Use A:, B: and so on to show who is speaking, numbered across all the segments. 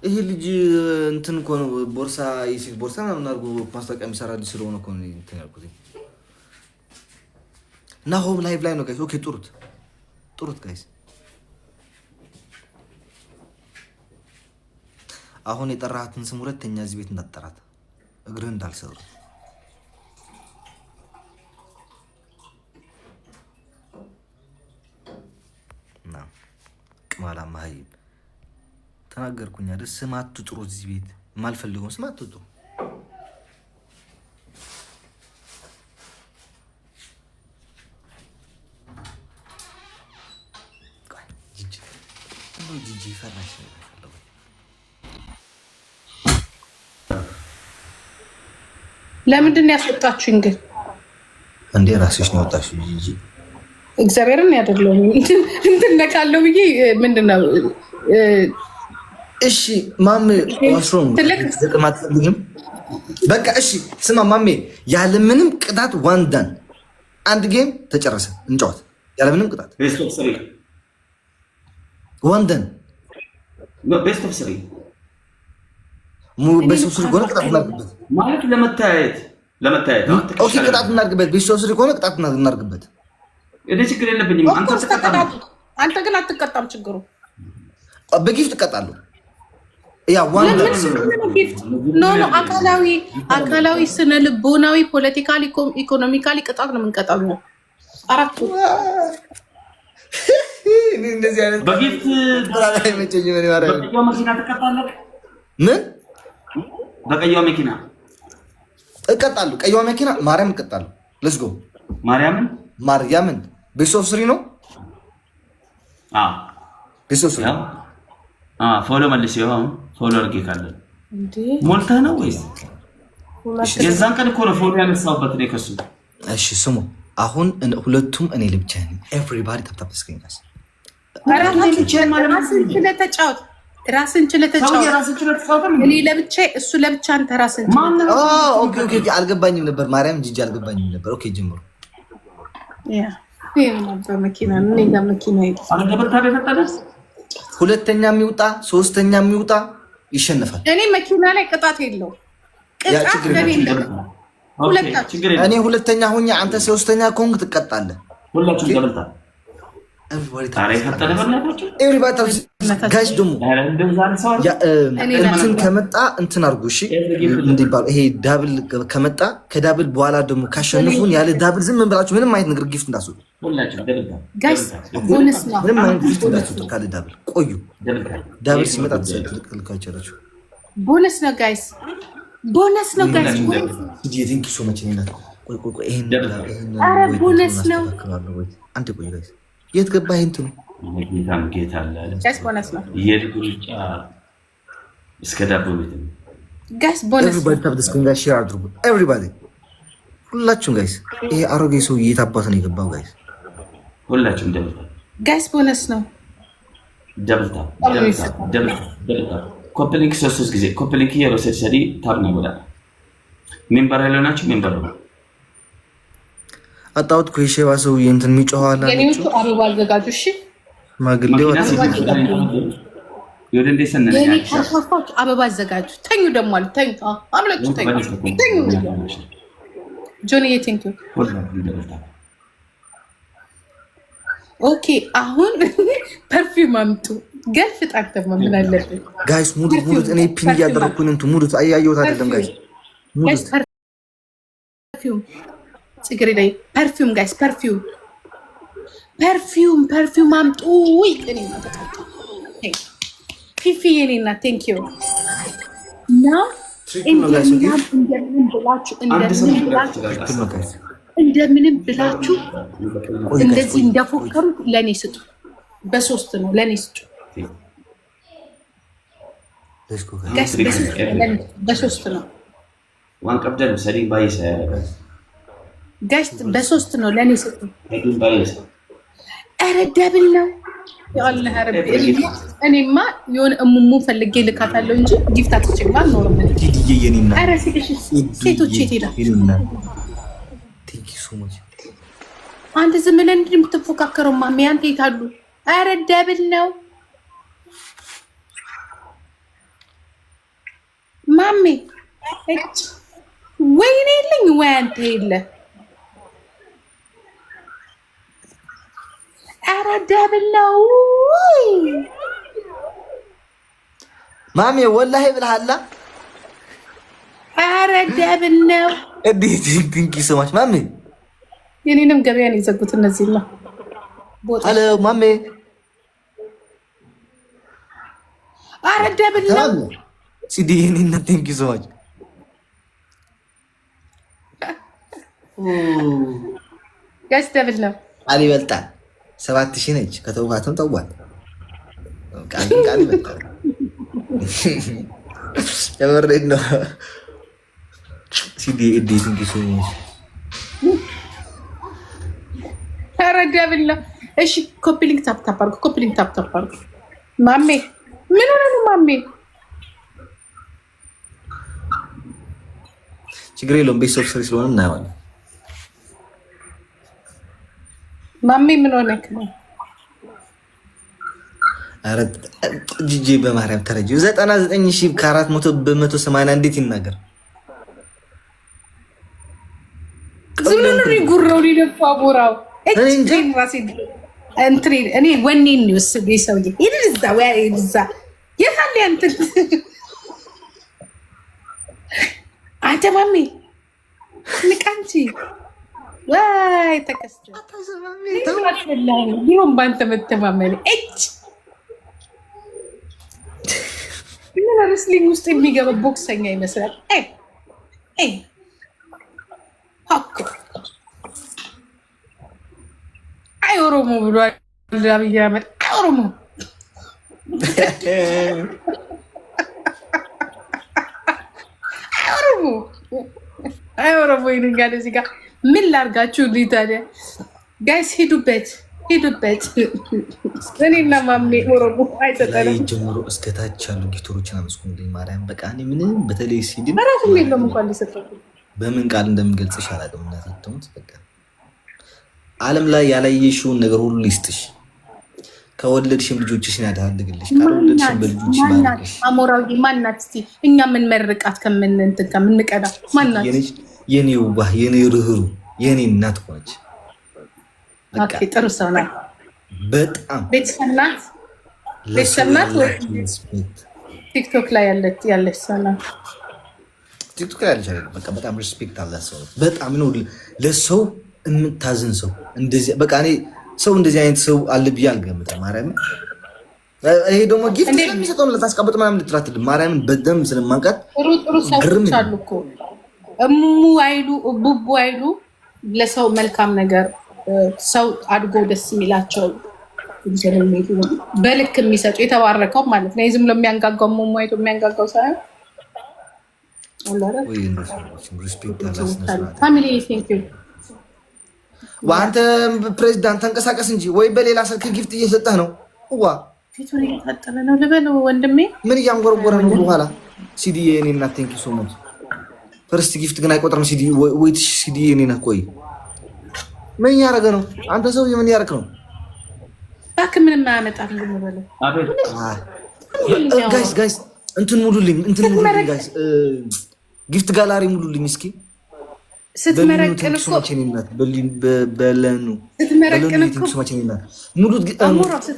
A: ይሄ ልጅ እንትን እኮ ነው ቦርሳ የሴት ቦርሳ ምናምን አድርጎ ማስታወቂያ የሚሰራ ልጅ ስለሆነ እኮ ነው እንትን ያልኩት። እና ሆም ላይቭ ላይ ነው ጋይስ። ኦኬ ጥሩት ጋይስ። አሁን የጠራሃትን ስም ሁለተኛ እዚህ ቤት እንዳትጠራት፣ እግርህ እንዳልሰሩ። እና ቅማላ ማህይም ተናገርኩኝ አይደል? ስም አትጥሩ እዚህ ቤት። የማልፈልገውን ስም አትጥሩ። ጂጂ ፈራሽ ነው።
B: ለምንድን ነው ያስወጣችሁኝ ግን?
A: እንዴ ራስሽ ነው ወጣሽው ጂጂ።
B: እግዚአብሔርን ያደለው እንትን ነካለው ብዬ ምንድነው?
A: እሺ ማሜ ዋሽሮም ማትፈልግም? በቃ እሺ ስማ ማሜ፣ ያለምንም ቅጣት ዋንዳን አንድ ጌም ተጨረሰ፣ እንጫወት ያለምንም ቅጣት ዋንዳን
C: ቤስት ኦፍ 3
A: ቤስት ኦፍ 3 ከሆነ ቅጣት እናድርግበት
C: ማለት ለመታየት
A: ኦኬ፣ ቅጣት እናድርግበት። ቤስት ኦፍ 3 ከሆነ ቅጣት እናድርግበት።
C: እኔ ችግር የለብኝም።
B: አንተ ግን አትቀጣም። ችግሩ
A: በጊፍት እቀጣለሁ። ያ
B: ኖ አካላዊ፣ ስነ ልቦናዊ፣ ፖለቲካሊ፣ ኢኮኖሚካሊ ቅጣት ነው የምንቀጣው ነው። አራቱ
A: እንደዚህ አይነት
C: በጊፍት መኪና ትቀጣለህ?
A: ምን
C: በቀይዋ መኪና
A: እቀጣለሁ? ቀይዋ መኪና ማርያም እቀጣለሁ። ሌትስ ጎ ማርያምን ቤስት ኦፍ 3 ነው። ቤስት ኦፍ 3
C: ፎሎ መልስ ይሆን ፎሎ አድርጌ ካለ ሞልተህ ነው ወይስ የዛን ቀን እኮ ነው ፎሎ ያነሳሁበት ነው ከሱ።
A: እሺ ስሙ፣ አሁን ሁለቱም እኔ ለብቻ ነኝ። ኤቭሪባዲ ታፕ ስክሪንስ
B: ራስን ችለህ ተጫወት። እኔ ለብቻ እሱ ለብቻ አንተ ራስን
A: ኦኬ አልገባኝም ነበር። ማርያም ጂጂ አልገባኝም ነበር። ኦኬ ጀምሩ። ሁለተኛ የሚውጣ ሶስተኛ የሚውጣ ይሸነፋል።
B: እኔ መኪና ላይ ቅጣት የለው።
A: እኔ ሁለተኛ ሆኜ አንተ ሶስተኛ ኮንግ ትቀጣለህ። ጋይስ ደግሞ እንትን ከመጣ እንትን አድርጉ እሺ። እንዲባል ይሄ ዳብል ከመጣ ከዳብል በኋላ ደግሞ ካሸንፉን ያለ ዳብል ዝም ብላችሁ ምንም አይነት ነገር ጊፍት እንዳትሰጡ። ምንም አይነት ጊፍት እንዳትሰጡ ካለ ዳብል ቆዩ። ዳብል ሲመጣ ትልካቸራችሁ።
B: ቦነስ ነው ጋይስ፣ ቦነስ ነው ጋይስ።
A: ቲንክ ሶ ማች ነው። ይሄን
B: ቦነስ ነው።
A: አንተ ቆይ ጋይስ፣ የት ገባ እንትኑ?
C: ጌታ አለ
B: ቦነስ ነው።
C: የድቁጫ እስከ ዳቦ ቤት ነው
B: ጋይስ። ቦነስ
A: ኤቭሪባዲ ታፕ ዲስ ኮንጋ ሼር አድርጉ። ኤቭሪባዲ ሁላችሁም ጋይስ። ይሄ አሮጌ ሰው እየታባተ ነው የገባው ጋይስ።
C: ሁላችሁም ደብልታ
B: ጋይስ፣ ቦነስ ነው።
C: ደብልታ ኮምፕሊንክ 3 ጊዜ ኮምፕሊንክ የሮሰዲ ታብ ነው ወላ ሜምበር ያለናችሁ ሜምበር ነው
A: አጣውት ኮይሼባ ሰው እንትን የሚጮሃላ
B: የኔዎቹ አበባ አዘጋጁ። እሺ
A: ማግሌው
C: ይወደንዴ ሰነነ
B: የኔ ተፋፋች አበባ አዘጋጁ። ተኙ ደግሞ አለ ተኙ። አብላችሁ ተኙ። ጆኒ ቴንክ ዩ። ኦኬ አሁን ፐርፊውም አምጡ። ገልፍ ጣንተማ ምን አለበት
A: ጋይስ? ሙድ እኔ ፒን ያደረኩኝ እንቱ ሙድ አያየሁት አይደለም ጋይስ። ሙድ
B: ፐርፊውም ችግር ላይ ፐርፊውም ጋይስ፣ ፐርፊውም አምጡ። ወይ እኔ ፊፊ የኔና ቴንክ ዩ ና እንደምንም ብላችሁ እንደዚህ እንደፎከሩት ለእኔ ስጡ። በሶስት ነው ለእኔ ስጡ። በሶስት ነው
C: ዋን ቀብደን ሰሪ ባይሰ
B: ጋይስ፣ በሶስት ነው ለእኔ ስጡ። ኧረ ደብል ነው ያለ ረብ። እኔማ የሆነ እሙሙ ፈልጌ ልካታለሁ እንጂ ጊፍት አትችልም አልኖርም። ኧረ ሴቶች የት ሄዳ አንተ ዝም ብለህ እንዲህ የምትፎካከረው ማሜ አንተ የት አሉ? ኧረ ደብል ነው።
A: ቴንክ ዩ ሶ ማች።
B: ጋይስ ፐርፊውም ጋይስ ፐርፊውም እንደምንም ብላችሁ እንደምንም ብላችሁ እንደምንም ብላችሁ እንደዚህ እንደፎከሩት ለእኔ ስጡ። በሶስት ነው ለእኔ ስጡ። ጋይስ በሶስት ነው ለእኔ ስጡ። ኧረ ደብል ነው ያለ ረብ። እኔማ የሆነ እሙሙ ፈልጌ ልካታለሁ እንጂ ጊፍት አትችልም አልኖርም። ሴቶች የት ሄዳ አንተ ዝም ብለህ እንዲህ የምትፎካከረው ማሜ አንተ የት አሉ? ኧረ ደብል ነው። ማሜ ወይኔ የለኝ ወይ አንተ የለ። ኧረ ደብል ነው
A: ማሜ ወላሂ ብለሃላ።
B: ኧረ ደብል ነው።
A: እንዴት ድንቂ ሰማች ማሜ።
B: የኔንም ገበያን የዘጉት እነዚህ ነው።
A: አለ ማሜ።
B: ኧረ ደብል ነው
A: ሲዲ የኔና ድንቂ ሰማች
B: ጋይስ ደብል ነው።
A: ቃል ይበልጣል። 7000 ነች። ከተውካትም ተዋት። ቃል ይበልጣል። የምሬን ነው። ሲዲ እንዴት እንግዲህ
B: ኧረ ደብል ነው። እሺ ኮፒ ሊንክ ታፕ ታፕ አድርጉ። ኮፒ ሊንክ ታፕ ታፕ አድርጉ። ማሜ ምን ሆነ ነው ማሜ?
A: ችግር የለውም። ቤት ሶፍት ስሪ ስለሆነ እናየዋለን።
B: ማሜ ምን ሆነ ነው?
A: ኧረ ጂጂ በማርያም ተረጂው 99,000 ከ400 በ180 እንዴት ይናገር?
B: ዝምሪ ጉራው ሊደፋ ቦራው እኔ ወኔን ነው የወሰደ ሰውዬ። ይድዛ ወይ ይድዛ የታለ አንተ አንተ ማሜ ንቃንቺ ወይ ተከስተ ይሁን ባንተ መተማመን ምን ረስሊንግ ውስጥ የሚገባ ቦክሰኛ ይመስላል። አይ ኦሮሞ ብሏል አብይ አህመድ። ኦሮሞ አይ ኦሮሞ ይንጋል እዚህ ጋር ምን ላርጋችሁ? ታዲያ ጋይስ ሂዱበት። እኔና ማሜ ኦሮሞ አይተጠለም
A: ጀምሮ እስከታች ያሉ ጊፍተሮችን አመስግኑልኝ ማርያም። በቃ እኔ ምንም በተለይ ሲድን
B: ራሱም የለውም እንኳን ሊሰጠው
A: በምን ቃል እንደምገልጽሽ አላውቅም። እናታተሙት በቃ ዓለም ላይ ያላየሽውን ነገር ሁሉ ይስጥሽ። ከወለድሽም ልጆችሽን ያዳልግልሽ፣ ካልወለድሽም በልጆችሽ ባርክሽ።
B: አሞራው ማናት? እስቲ እኛ ምን መርቃት ከምንቀዳ ማናት?
A: የኔ ውባህ፣ የኔ ርህሩ፣ የኔ እናት ሆነች።
B: ኦኬ ጥሩ ሰው ናት።
A: በጣም
B: ቤተሰብ ናት ወይ ቲክቶክ ላይ ያለች ሰው ናት?
A: ቲክቶክ ላይ ያለች አይደለም። በቃ በጣም ሪስፔክት አላት ሰው። በጣም ነው ለሰው የምታዝን ሰው። እንደዚህ በቃ እኔ ሰው እንደዚህ አይነት ሰው አለ ብዬ አልገምትም። ማርያምን ይሄ ደግሞ ጊፍት ስለሚሰጠው ለታስቀበጥ ምናምን ልትራትልም ማርያምን በደንብ ስለማንቃት
B: ጥሩ ሰዎች አሉ እኮ እሙ አይሉ ቡቡ አይሉ ለሰው መልካም ነገር ሰው አድጎ ደስ የሚላቸው በልክ የሚሰጡ የተባረከው ማለት ነው። ዝም ብሎ የሚያንጋጋው እሙ አይቶ የሚያንጋጋው ሳይሆን ፋሚሊ ቴንክ ዩ።
A: አንተ ፕሬዚዳንት ተንቀሳቀስ እንጂ ወይ በሌላ ስልክ ጊፍት እየሰጠህ ነው። ዋ
B: ፊቱን እየታጠበ ነው ልበል ወንድሜ።
A: ምን እያንጎረጎረ ነው? በኋላ ሲዲ የኔ እናት ቴንክ ዩ ሶ ማች። ፈርስት ጊፍት ግን አይቆጥርም። ሲዲ ወይትሽ ሲዲ የኔ ነህ። ቆይ ምን እያደረገ ነው? አንተ ሰው ምን እያደረክ ነው?
B: እባክህ ምንም አያመጣልኝ ልበለው።
A: ጋይስ እንትን ሙሉልኝ ጋይስ፣ ጊፍት ጋላሪ ሙሉልኝ እስኪ።
B: ስትመረቅን እኮ
A: በለኑ
B: ስትመረቅን እኮ
A: ሙሉት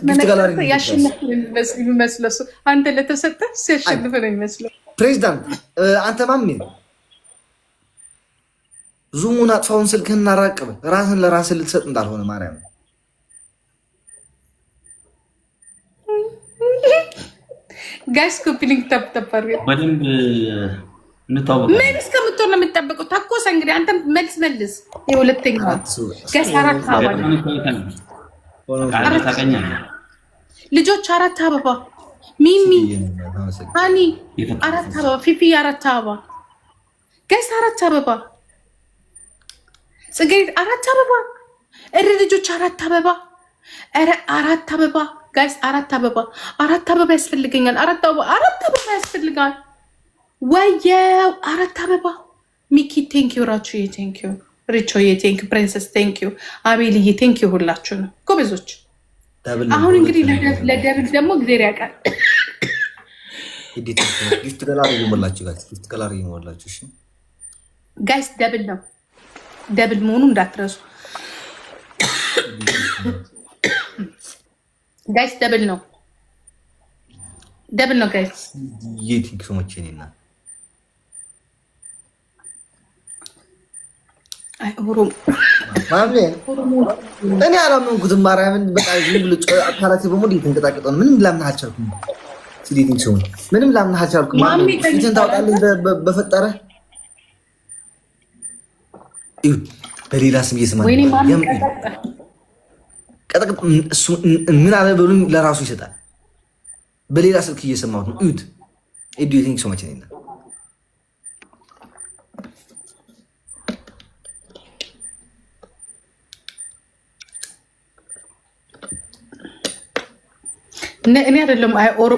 A: ጊፍት ጋላሪ
B: ያሸነፍ የሚመስለው አንተ ለተሰጠ ሲያሸንፍ ነው የሚመስለው።
A: ፕሬዚዳንት አንተ ማሜ ዙሙን አጥፋውን፣ ስልክህን እናራቅብ። ራስን ለራስን ልትሰጥ እንዳልሆነ ማርያም
B: ጋይስ ኮፒሊንግ ተብተፈር
C: በደንብ እንታወቃለን።
B: ምን እስከምትሆን ነው የምትጠብቀው? ተኮሰ እንግዲህ አንተ መልስ። የሁለተኛው ጋይስ አራት አበባ ልጆች፣ አራት አበባ ሚሚ ሃኒ አራት አበባ ፊፊ አራት አበባ ጋይስ አራት አበባ ጽጌት አራት አበባ እረ ልጆች አራት አበባ እረ አራት አበባ ጋይስ አራት አበባ ያስፈልገኛል። አራት አበባ ያስፈልጋል። ወየው አራት አበባ ሚኪ ቴንኪዩ፣ ራቹዬ ቴንኪዩ፣ ሪቾዬ ቴንኪዩ፣ ፕሪንሰስ ቴንኪዩ፣ አቤልዬ ቴንኪዩ። ሁላችሁ ነው ጎበዞች። አሁን እንግዲህ ለደብል ደግሞ እግዜር ያውቃል።
A: ጊፍት ከላር ይሞላችሁ ጋይስ፣ ጊፍት ከላር ይሞላችሁ። እሺ
B: ጋይስ ደብል ነው፣ ደብል መሆኑ እንዳትረሱ ጋይስ። ደብል ነው፣ ደብል ነው ጋይስ።
A: የቲንክ ሶሞች ነኝና
B: አይ ኦሮሞ
A: ማሜ እኔ አላመንኩትም። ማርያምን በቃ ዝም ብሎ አካላቴ በሙሉ እየተንቀጣቀጠ ነው። ምንም ላምን አልቻልኩም። ሲዲቲንግ ሰው ምንም ላምን አልቻልኩም። ማሜ ፊትን ታውጣለህ በፈጠረ እዩ። በሌላ ስም እየሰማኝ
B: ወይኔ ማሜ
A: ቀጠቀጥ እሱ ምን አለ በሉኝ ለራሱ ይሰጣል። በሌላ ስልክ እየሰማሁት ነው። እዩት። ኤዲቲንግ ሰው መቼ ነኝና
B: እኔ አይደለም አይ ኦሮ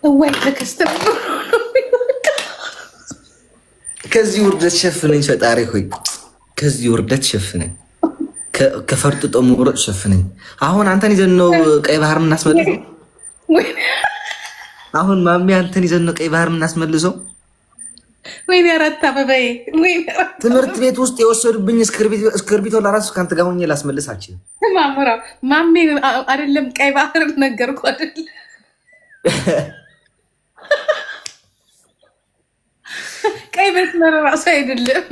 B: ወይ ለከስተም
A: ከዚህ ውርደት ሸፍነኝ ፈጣሪ ሆይ፣ ከዚህ ውርደት ሸፍነኝ፣ ከፈርጥጦ መውረድ ሸፍነኝ። አሁን አንተን ይዘን ነው ቀይ ባህር የምናስመልሰው። አሁን ማሚ አንተን ይዘን ነው ቀይ ባህር የምናስመልሰው።
B: ወይኔ አራት አበባዬ፣ ወይኔ
A: ትምህርት ቤት ውስጥ የወሰዱብኝ እስክርቢቶ ለራሱ ከአንተ ጋር ሆኜ ላስመልሳችሁ።
B: ማምራ ማሜ አይደለም ቀይ ባህር ነገርኩ አይደል? ቀይ መስመር ራሱ አይደለም።